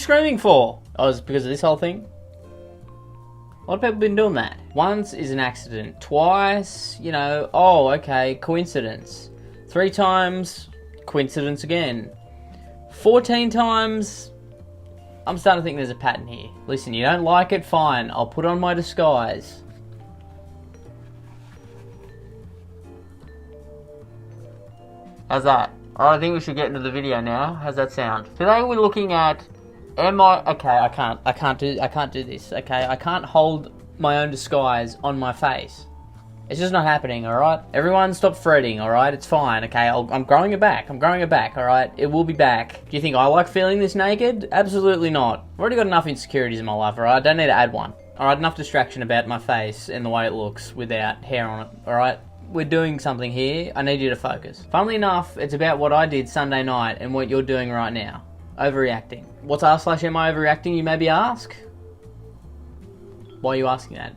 screaming for? Oh, it's because of this whole thing? A lot of people have been doing that. Once is an accident. Twice, you know, oh, okay, coincidence. 3 times, coincidence again. 14 times, I'm starting to think there's a pattern here. Listen, you don't like it? Fine. I'll put on my disguise. How's that? I think we should get into the video now. How's that sound? Today we're looking at okay, I can't do this. Okay, I can't hold my own disguise on my face. It's just not happening, alright? Everyone stop fretting, alright? It's fine, okay? I'm growing it back. I'm growing it back, alright? It will be back. Do you think I like feeling this naked? Absolutely not. I've already got enough insecurities in my life, alright? I don't need to add one. Alright, enough distraction about my face and the way it looks without hair on it, alright? We're doing something here. I need you to focus. Funnily enough, it's about what I did Sunday night and what you're doing right now. Overreacting. What's r/am I overreacting, you maybe ask? Why are you asking that?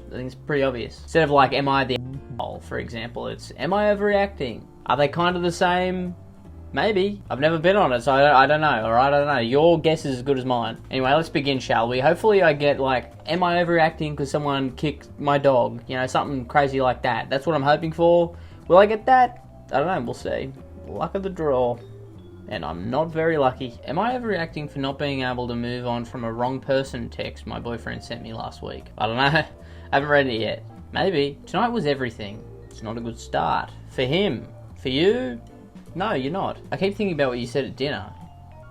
I think it's pretty obvious. Instead of like, am I the asshole, for example, it's, am I overreacting? Are they kind of the same? Maybe. I've never been on it, so I don't know, alright? I don't know. Your guess is as good as mine. Anyway, let's begin, shall we? Hopefully I get like, am I overreacting because someone kicked my dog? You know, something crazy like that. That's what I'm hoping for. Will I get that? I don't know, we'll see. Luck of the draw. And I'm not very lucky. Am I overreacting for not being able to move on from a wrong person text my boyfriend sent me last week? I don't know. I haven't read it yet. Maybe. Tonight was everything. It's not a good start. For him. For you? No, you're not. I keep thinking about what you said at dinner.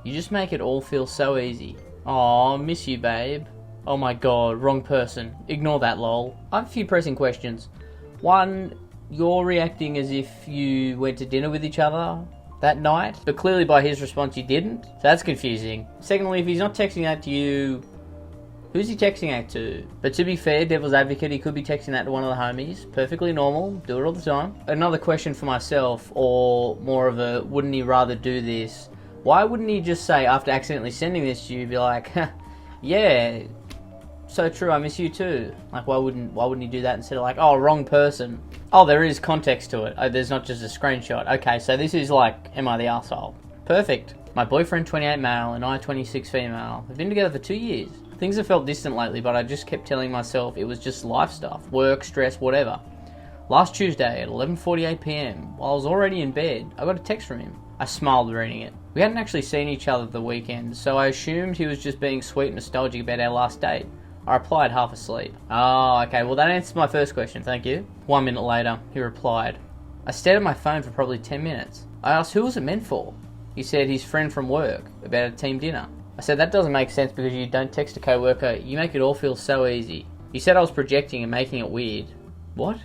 You just make it all feel so easy. Aw, miss you, babe. Oh my god, wrong person. Ignore that, lol. I have a few pressing questions. One, you're reacting as if you went to dinner with each other that night, but clearly by his response you didn't. So that's confusing. Secondly, if he's not texting that to you, who's he texting that to? But to be fair, devil's advocate, he could be texting that to one of the homies. Perfectly normal. Do it all the time. Another question for myself, or more of a, wouldn't he rather do this? Why wouldn't he just say, after accidentally sending this to you, be like, yeah, so true, I miss you too. Like, why wouldn't he do that instead of like, oh, wrong person? Oh, there is context to it. Oh, there's not just a screenshot. Okay, so this is like, am I the arsehole? Perfect. My boyfriend, 28 male, and I, 26 female. We've been together for 2 years. Things have felt distant lately, but I just kept telling myself it was just life stuff. Work, stress, whatever. Last Tuesday at 11:48 PM, while I was already in bed, I got a text from him. I smiled reading it. We hadn't actually seen each other the weekend, so I assumed he was just being sweet and nostalgic about our last date. I replied half asleep. Oh, okay, well that answers my first question, thank you. 1 minute later, he replied. I stared at my phone for probably 10 minutes. I asked who was it meant for? He said his friend from work, about a team dinner. I said that doesn't make sense because you don't text a co-worker, you make it all feel so easy. He said I was projecting and making it weird. What?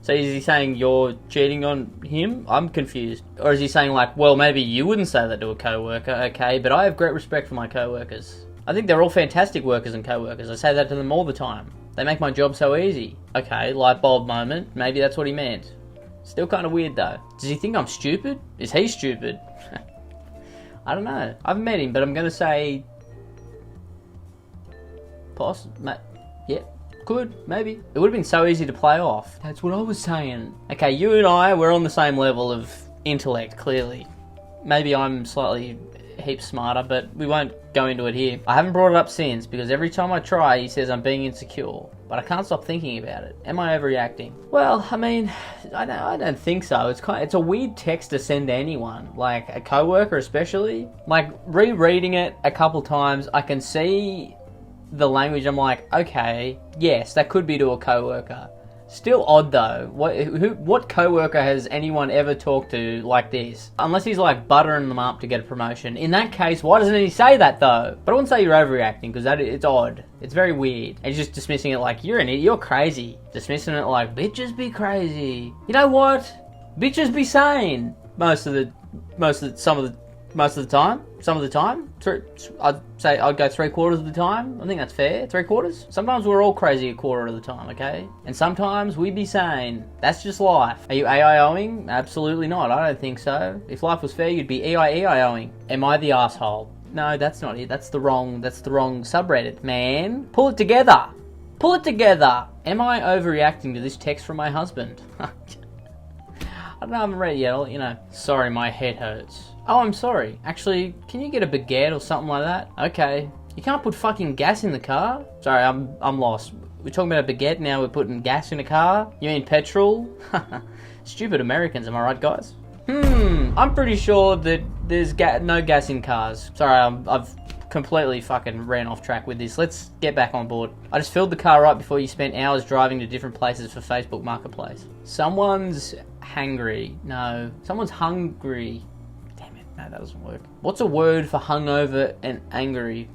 So is he saying you're cheating on him? I'm confused. Or is he saying like, well maybe you wouldn't say that to a co-worker, okay, but I have great respect for my co-workers. I think they're all fantastic workers and co-workers. I say that to them all the time. They make my job so easy. Okay, light bulb moment. Maybe that's what he meant. Still kind of weird though. Does he think I'm stupid? Is he stupid? I don't know. I haven't met him, but I'm going to say... Yeah, could, maybe. It would have been so easy to play off. That's what I was saying. Okay, you and I, we're on the same level of intellect, clearly. Maybe I'm slightly heaps smarter, but we won't go into it here. I haven't brought it up since, because every time I try, he says I'm being insecure. But I can't stop thinking about it. Am I overreacting? Well, I mean, I don't think so. It's a weird text to send to anyone, like a coworker especially. Like rereading it a couple times, I can see the language. I'm like, okay, yes, that could be to a coworker. Still odd though. What coworker has anyone ever talked to like this? Unless he's like buttering them up to get a promotion. In that case, why doesn't he say that though? But I wouldn't say you're overreacting because it's odd. It's very weird. And he's just dismissing it like you're an idiot, you're crazy. Dismissing it like bitches be crazy. You know what? Bitches be sane. Some of the time. I'd say I'd go 3/4 of the time. I think that's fair. 3/4. Sometimes we're all crazy 1/4 of the time, okay? And sometimes we be sane. That's just life. Are you AIOing? Absolutely not. I don't think so. If life was fair, you'd be EIEIOing. Am I the asshole? No, that's not it. That's the wrong subreddit, man. Pull it together. Pull it together. Am I overreacting to this text from my husband? I don't know, I haven't read it yet. You know, sorry, my head hurts. Oh, I'm sorry. Actually, can you get a baguette or something like that? Okay. You can't put fucking gas in the car? Sorry, I'm lost. We're talking about a baguette, now we're putting gas in a car? You mean petrol? Stupid Americans, am I right, guys? I'm pretty sure that there's no gas in cars. Sorry, I've completely fucking ran off track with this. Let's get back on board. I just filled the car right before you spent hours driving to different places for Facebook Marketplace. Someone's hangry. No, someone's hungry. Damn it, no, that doesn't work. What's a word for hungover and angry?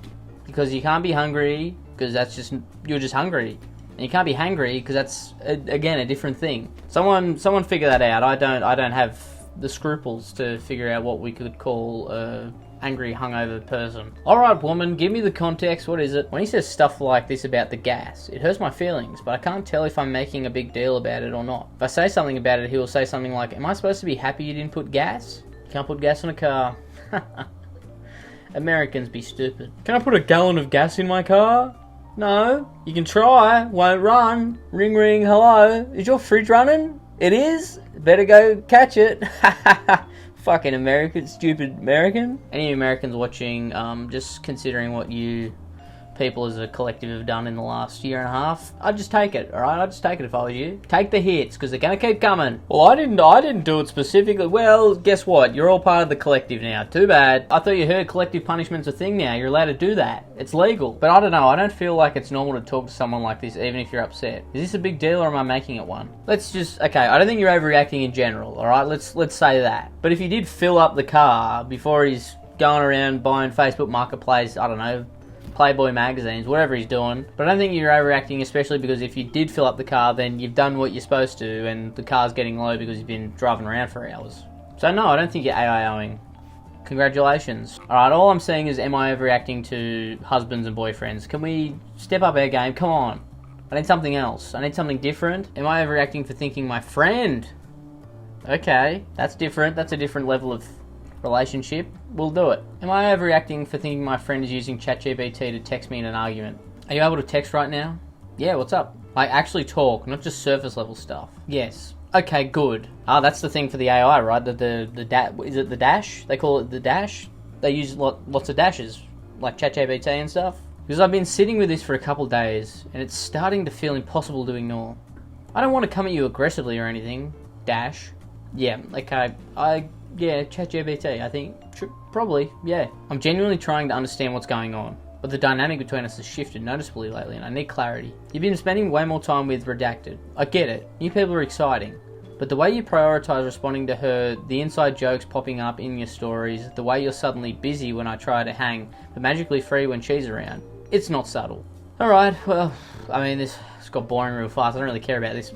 Because you can't be hungry, because that's just, you're just hungry. And you can't be hangry, because that's, again, a different thing. Someone figure that out. I don't have the scruples to figure out what we could call a angry, hungover person. Alright, woman, give me the context. What is it? When he says stuff like this about the gas, it hurts my feelings, but I can't tell if I'm making a big deal about it or not. If I say something about it, he will say something like, am I supposed to be happy you didn't put gas? You can't put gas in a car. Americans be stupid. Can I put a gallon of gas in my car? No. You can try. Won't run. Ring ring, hello. Is your fridge running? It is? Better go catch it. Fucking American, stupid American. Any Americans watching, just considering what you people as a collective have done in the last year and a half, I'd just take it, alright? I'd just take it if I was you. Take the hits, because they're gonna keep coming. Well, I didn't do it specifically. Well, guess what? You're all part of the collective now. Too bad. I thought you heard collective punishment's a thing now. You're allowed to do that. It's legal. But I don't know. I don't feel like it's normal to talk to someone like this, even if you're upset. Is this a big deal, or am I making it one? Let's just, okay, I don't think you're overreacting in general, alright? Let's say that. But if you did fill up the car before he's going around buying Facebook Marketplace, I don't know, Playboy magazines, whatever he's doing. But I don't think you're overreacting, especially because if you did fill up the car, then you've done what you're supposed to, and the car's getting low because you've been driving around for hours. So no, I don't think you're AIOing. Congratulations. Alright, all I'm saying is, am I overreacting to husbands and boyfriends? Can we step up our game? Come on. I need something else. I need something different. Am I overreacting for thinking my friend? Okay, that's different. That's a different level of relationship. We'll do it. Am I overreacting for thinking my friend is using ChatGPT to text me in an argument? Are you able to text right now? Yeah, what's up? Like, actually talk, not just surface level stuff. Yes. Okay, good. That's the thing for the AI, right? Is it the dash? They call it the dash? They use lots of dashes, like ChatGPT and stuff. Because I've been sitting with this for a couple days, and it's starting to feel impossible to ignore. I don't want to come at you aggressively or anything. Dash. Yeah, okay. Yeah, ChatGPT, I think. Probably, yeah. I'm genuinely trying to understand what's going on, but the dynamic between us has shifted noticeably lately, and I need clarity. You've been spending way more time with Redacted. I get it. New people are exciting. But the way you prioritise responding to her, the inside jokes popping up in your stories, the way you're suddenly busy when I try to hang, but magically free when she's around, it's not subtle. Alright, well, I mean, this got boring real fast. I don't really care about this.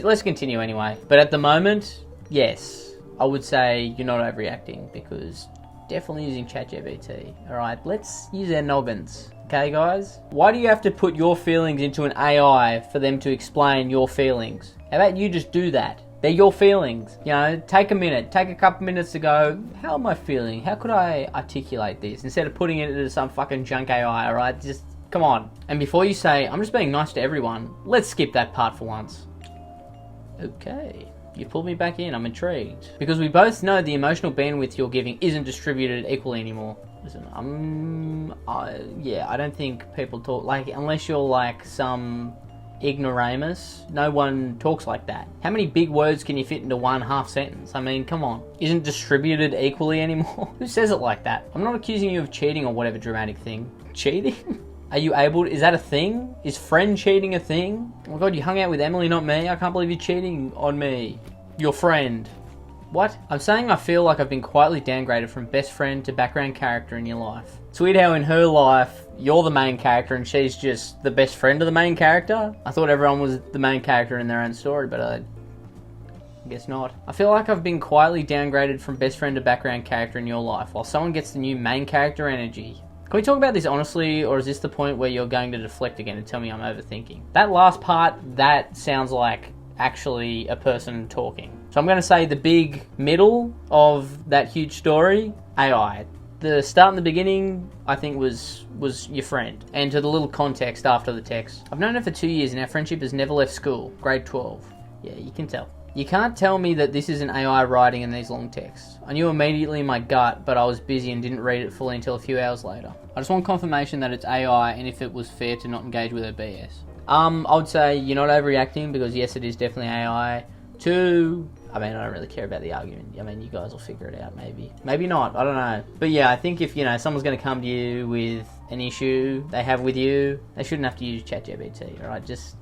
Let's continue anyway. But at the moment, yes. I would say you're not overreacting, because definitely using ChatGPT. Alright, let's use our noggins. Okay, guys? Why do you have to put your feelings into an AI for them to explain your feelings? How about you just do that? They're your feelings. You know, take a minute. Take a couple minutes to go, how am I feeling? How could I articulate this? Instead of putting it into some fucking junk AI, alright? Just, come on. And before you say, I'm just being nice to everyone, let's skip that part for once. Okay. You pulled me back in, I'm intrigued. Because we both know the emotional bandwidth you're giving isn't distributed equally anymore. Listen, I don't think people talk, like, unless you're like some ignoramus, no one talks like that. How many big words can you fit into one half sentence? I mean, come on. Isn't distributed equally anymore? Who says it like that? I'm not accusing you of cheating or whatever dramatic thing. Cheating? Are you able to, is that a thing? Is friend cheating a thing? Oh my god, you hung out with Emily, not me? I can't believe you're cheating on me. Your friend. What? I'm saying I feel like I've been quietly downgraded from best friend to background character in your life. It's weird how in her life, you're the main character and she's just the best friend of the main character. I thought everyone was the main character in their own story, but I guess not. I feel like I've been quietly downgraded from best friend to background character in your life, while someone gets the new main character energy. Can we talk about this honestly, or is this the point where you're going to deflect again and tell me I'm overthinking? That last part, that sounds like actually a person talking. So I'm going to say the big middle of that huge story, AI. The start and the beginning, I think, was your friend. And to the little context after the text. I've known her for 2 years and our friendship has never left school. Grade 12. Yeah, you can tell. You can't tell me that this isn't AI writing in these long texts. I knew immediately in my gut, but I was busy and didn't read it fully until a few hours later. I just want confirmation that it's AI and if it was fair to not engage with her BS. I would say you're not overreacting because yes, it is definitely AI. 2, I mean, I don't really care about the argument. I mean, you guys will figure it out maybe. Maybe not, I don't know. But yeah, I think if, someone's going to come to you with an issue they have with you, they shouldn't have to use ChatGPT, alright? Just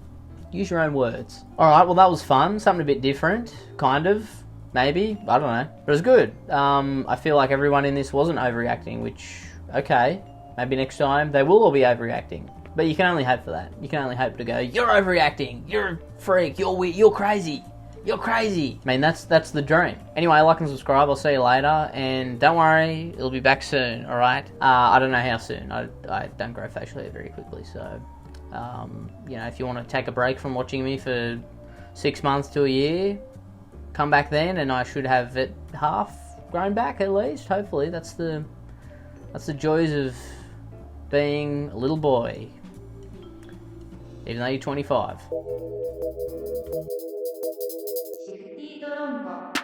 use your own words. Alright, well that was fun. Something a bit different, kind of. Maybe. I don't know. But it was good. I feel like everyone in this wasn't overreacting, which, okay. Maybe next time they will all be overreacting. But you can only hope for that. You can only hope to go, you're overreacting, you're a freak, you're weird, you're crazy. You're crazy. I mean, that's the dream. Anyway, like and subscribe. I'll see you later. And don't worry, it'll be back soon, alright? I don't know how soon. I don't grow facial hair very quickly, so... if you want to take a break from watching me for 6 months to a year, come back then and I should have it half grown back at least. Hopefully, that's the joys of being a little boy, even though you're 25. Shifty Drongo.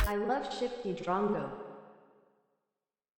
I love Shifty Drongo.